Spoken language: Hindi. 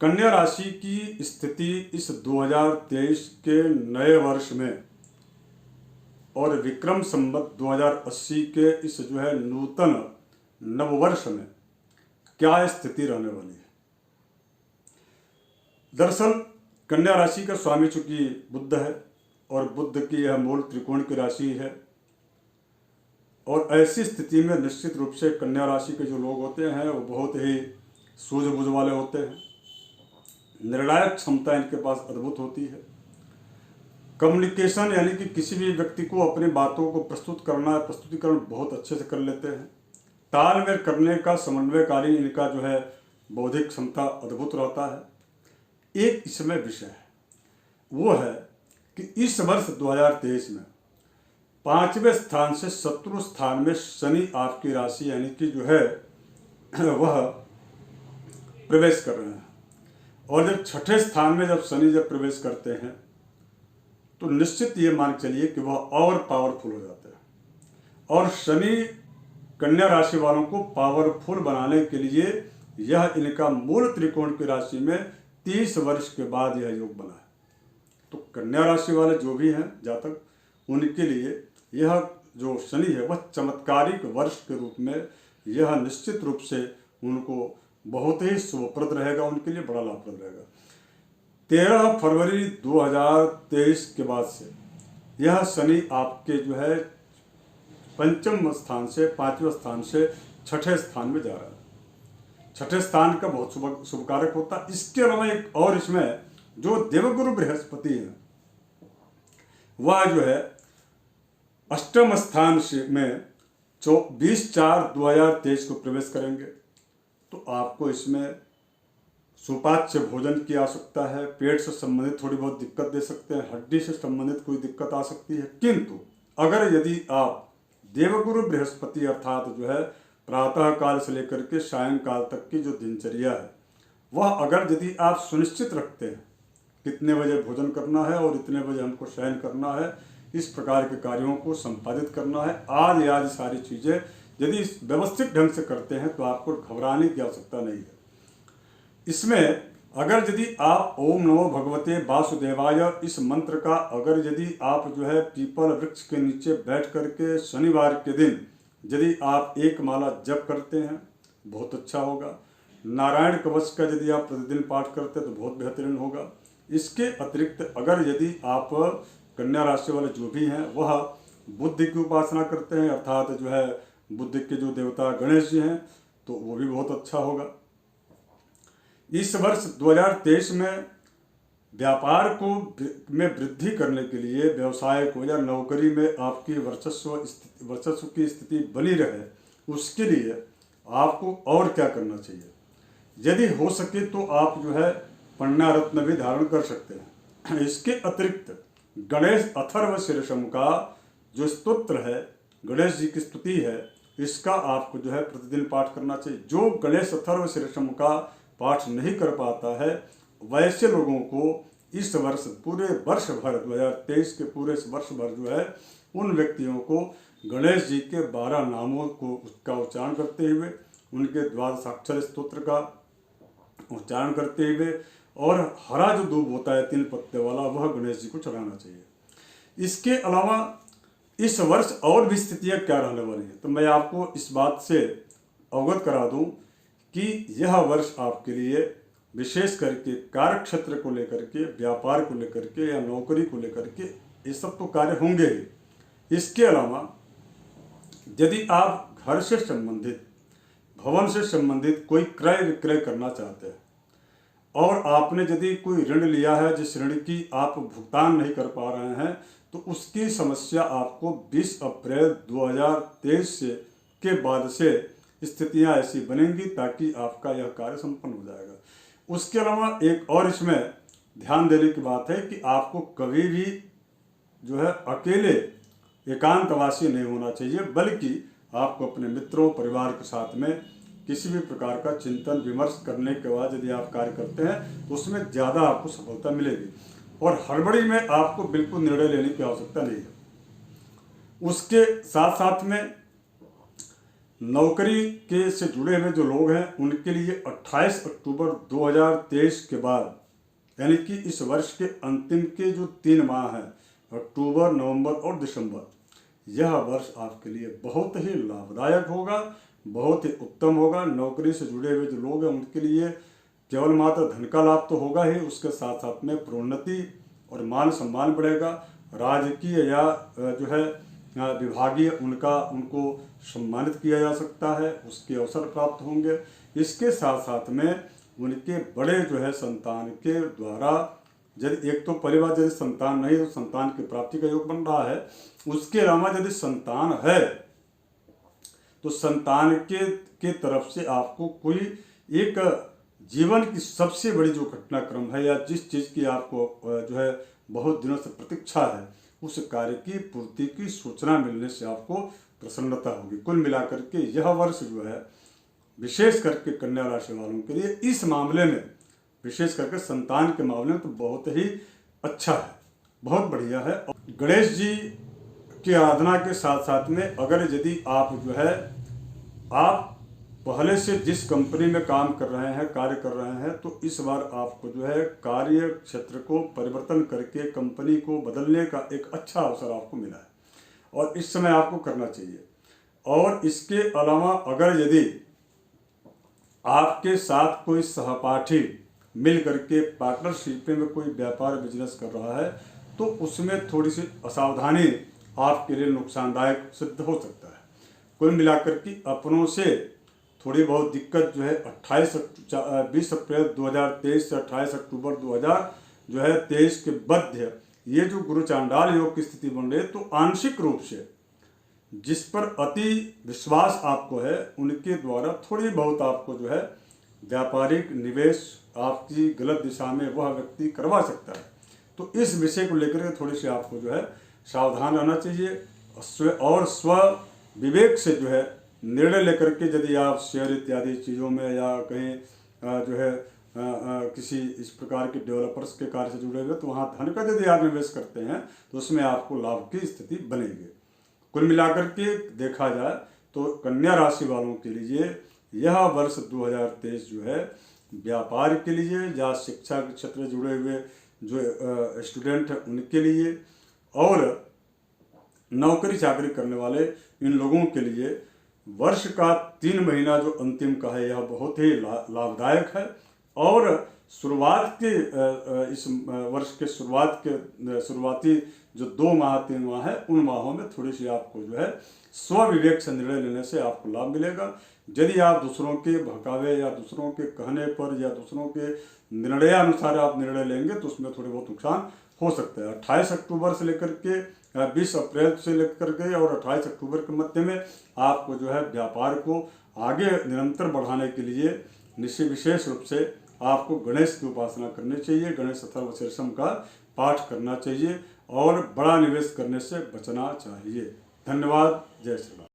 कन्या राशि की स्थिति इस 2023 के नए वर्ष में और विक्रम संवत 2080 के इस नूतन नववर्ष में क्या स्थिति रहने वाली है। दरअसल कन्या राशि का स्वामी चूंकि बुध है और बुध की यह मूल त्रिकोण की राशि है, और ऐसी स्थिति में निश्चित रूप से कन्या राशि के जो लोग होते हैं वो बहुत ही सूझबूझ वाले होते हैं। निर्णायक क्षमता इनके पास अद्भुत होती है। कम्युनिकेशन यानी कि किसी भी व्यक्ति को अपनी बातों को प्रस्तुत करना है, प्रस्तुतिकरण बहुत अच्छे से कर लेते हैं। तालमेल करने का, समन्वयकारी इनका बौद्धिक क्षमता अद्भुत रहता है। एक इसमें विषय है, वो है कि इस वर्ष 2023 में 5वें स्थान से शत्रु स्थान में शनि आपकी राशि यानी कि वह प्रवेश कर रहे हैं। और जब छठे स्थान में शनि प्रवेश करते हैं तो निश्चित ये मान चलिए कि वह और पावरफुल हो जाते हैं। और शनि कन्या राशि वालों को पावरफुल बनाने के लिए यह इनका मूल त्रिकोण की राशि में 30 वर्ष के बाद यह योग बना है। तो कन्या राशि वाले जो भी हैं जातक, उनके लिए यह जो शनि है वह चमत्कारिक वर्ष के रूप में यह निश्चित रूप से उनको बहुत ही शुभप्रद रहेगा, उनके लिए बड़ा लाभप्रद रहेगा। 13 फरवरी 2023 के बाद से यह शनि आपके पंचम स्थान से 5वें स्थान से छठे स्थान में जा रहा है। छठे स्थान का बहुत शुभकारक होता है। इसके अलावा एक और इसमें जो देवगुरु बृहस्पति है वह अष्टम स्थान से में 20/4/2023 को प्रवेश करेंगे। तो आपको इसमें सुपाच्य भोजन की आवश्यकता है, पेट से संबंधित थोड़ी बहुत दिक्कत दे सकते हैं, हड्डी से संबंधित कोई दिक्कत आ सकती है। किंतु अगर यदि आप देवगुरु बृहस्पति अर्थात प्रातः काल से लेकर के सायंकाल तक की जो दिनचर्या है वह अगर यदि आप सुनिश्चित रखते हैं कितने बजे भोजन करना है और इतने बजे हमको शयन करना है, इस प्रकार के कार्यों को संपादित करना है, आदि सारी चीज़ें यदि व्यवस्थित ढंग से करते हैं तो आपको घबराने की आवश्यकता नहीं है। इसमें अगर यदि आप ओम नमो भगवते वासुदेवाय इस मंत्र का अगर यदि आप पीपल वृक्ष के नीचे बैठ करके शनिवार के दिन यदि आप एक माला जप करते हैं बहुत अच्छा होगा। नारायण कवच का यदि आप प्रतिदिन पाठ करते हैं तो बहुत बेहतरीन होगा। इसके अतिरिक्त अगर यदि आप कन्या राशि वाले जो भी हैं वह बुद्ध की उपासना करते हैं अर्थात बुद्ध के जो देवता गणेश जी हैं तो वो भी बहुत अच्छा होगा। इस वर्ष 2023 में व्यापार को में वृद्धि करने के लिए, व्यवसाय को या नौकरी में आपकी वर्चस्व की स्थिति बनी रहे, उसके लिए आपको और क्या करना चाहिए। यदि हो सके तो आप पन्ना रत्न भी धारण कर सकते हैं। इसके अतिरिक्त गणेश अथर्व शीर्षम का जो स्तोत्र है, गणेश जी की स्तुति है, इसका आपको प्रतिदिन पाठ करना चाहिए। जो गणेश अथर्व शीर्षम का पाठ नहीं कर पाता है वैसे लोगों को इस वर्ष पूरे वर्ष भर 2023 के पूरे वर्ष भर उन व्यक्तियों को गणेश जी के 12 नामों को उसका उच्चारण करते हुए, उनके द्वादशाक्षर स्तोत्र का उच्चारण करते हुए और हरा जो दूब होता है 3 पत्ते वाला वह गणेश जी को चढ़ाना चाहिए। इसके अलावा इस वर्ष और भी स्थितियाँ क्या रहने वाली हैं तो मैं आपको इस बात से अवगत करा दूं कि यह वर्ष आपके लिए विशेष करके कार्य क्षेत्र को लेकर के, व्यापार को लेकर के या नौकरी को लेकर के ये सब तो कार्य होंगे ही। इसके अलावा यदि आप घर से संबंधित, भवन से संबंधित कोई क्रय विक्रय करना चाहते हैं और आपने यदि कोई ऋण लिया है जिस ऋण की आप भुगतान नहीं कर पा रहे हैं तो उसकी समस्या आपको 20 अप्रैल 2023 के बाद से स्थितियां ऐसी बनेंगी ताकि आपका यह कार्य संपन्न हो जाएगा। उसके अलावा एक और इसमें ध्यान देने की बात है कि आपको कभी भी अकेले एकांतवासी नहीं होना चाहिए, बल्कि आपको अपने मित्रों परिवार के साथ में किसी भी प्रकार का चिंतन विमर्श करने के बाद यदि आप कार्य करते हैं तो उसमें ज़्यादा आपको सफलता मिलेगी। और हड़बड़ी में आपको बिल्कुल निर्णय लेने की आवश्यकता नहीं है। उसके साथ साथ में नौकरी के से जुड़े हुए जो लोग हैं उनके लिए 28 अक्टूबर 2023 के बाद, यानी कि इस वर्ष के अंतिम के जो 3 माह हैं, अक्टूबर, नवंबर और दिसंबर, यह वर्ष आपके लिए बहुत ही लाभदायक होगा, बहुत ही उत्तम होगा। नौकरी से जुड़े हुए जो लोग हैं उनके लिए केवल मात्र धन का लाभ तो होगा ही, उसके साथ साथ में प्रोन्नति और मान सम्मान बढ़ेगा। राजकीय या जो है विभागीय उनको सम्मानित किया जा सकता है, उसके अवसर प्राप्त होंगे। इसके साथ साथ में उनके बड़े जो है संतान के द्वारा, यदि एक तो परिवार यदि संतान नहीं तो संतान की प्राप्ति का योग बन रहा है, उसके अलावा यदि संतान है तो संतान के तरफ से आपको कोई एक जीवन की सबसे बड़ी जो घटनाक्रम है या जिस चीज़ की आपको जो है बहुत दिनों से प्रतीक्षा है, उस कार्य की पूर्ति की सूचना मिलने से आपको प्रसन्नता होगी। कुल मिलाकर के यह वर्ष जो है विशेष करके कन्या राशि वालों के लिए इस मामले में, विशेष करके संतान के मामले में तो बहुत ही अच्छा है, बहुत बढ़िया है। गणेश जी की आराधना के साथ साथ में अगर यदि आप जो है आप पहले से जिस कंपनी में काम कर रहे हैं, कार्य कर रहे हैं, तो इस बार आपको जो है कार्य क्षेत्र को परिवर्तन करके कंपनी को बदलने का एक अच्छा अवसर आपको मिला है और इस समय आपको करना चाहिए। और इसके अलावा अगर यदि आपके साथ कोई सहपाठी मिल करके पार्टनरशिप में कोई व्यापार बिजनेस कर रहा है तो उसमें थोड़ी सी असावधानी आपके लिए नुकसानदायक सिद्ध हो सकता है। कुल मिलाकर के अपनों से थोड़ी बहुत दिक्कत जो है 20 अप्रैल 2023 से 28 अक्टूबर 2023 के मध्य ये जो गुरु चांडाल योग की स्थिति बन रही है, तो आंशिक रूप से जिस पर अति विश्वास आपको है उनके द्वारा थोड़ी बहुत आपको जो है व्यापारिक निवेश आपकी गलत दिशा में वह व्यक्ति करवा सकता है। तो इस विषय को लेकर के थोड़ी सी आपको जो है सावधान रहना चाहिए और स्व विवेक से जो है निर्णय लेकर के यदि आप शेयर इत्यादि चीज़ों में या कहीं जो है किसी इस प्रकार के डेवलपर्स के कार्य से जुड़े हुए तो वहाँ धन का यदि आप निवेश करते हैं तो उसमें आपको लाभ की स्थिति बनेगी। कुल मिलाकर के देखा जाए तो कन्या राशि वालों के लिए यह वर्ष 2023 जो है व्यापार के लिए या शिक्षा के क्षेत्र से जुड़े हुए जो स्टूडेंट हैं उनके लिए और नौकरी चाकरी करने वाले इन लोगों के लिए वर्ष का 3 महीना जो अंतिम का है यह बहुत ही लाभदायक है। और शुरुआत के इस वर्ष के शुरुआती जो 2 माह 3 माह है उन माहों में थोड़ी सी आपको जो है स्व विवेक से निर्णय लेने से आपको लाभ मिलेगा। यदि आप दूसरों के बहकावे या दूसरों के कहने पर या दूसरों के निर्णयानुसार आप निर्णय लेंगे तो उसमें थोड़े बहुत नुकसान हो सकता है। 28 अक्टूबर से लेकर के 20 अप्रैल से लेकर के और 28 अक्टूबर के मध्य में आपको जो है व्यापार को आगे निरंतर बढ़ाने के लिए विशेष रूप से आपको गणेश की उपासना करनी चाहिए, गणेश अथर्वशीर्षम का पाठ करना चाहिए और बड़ा निवेश करने से बचना चाहिए। धन्यवाद। जय श्री राम।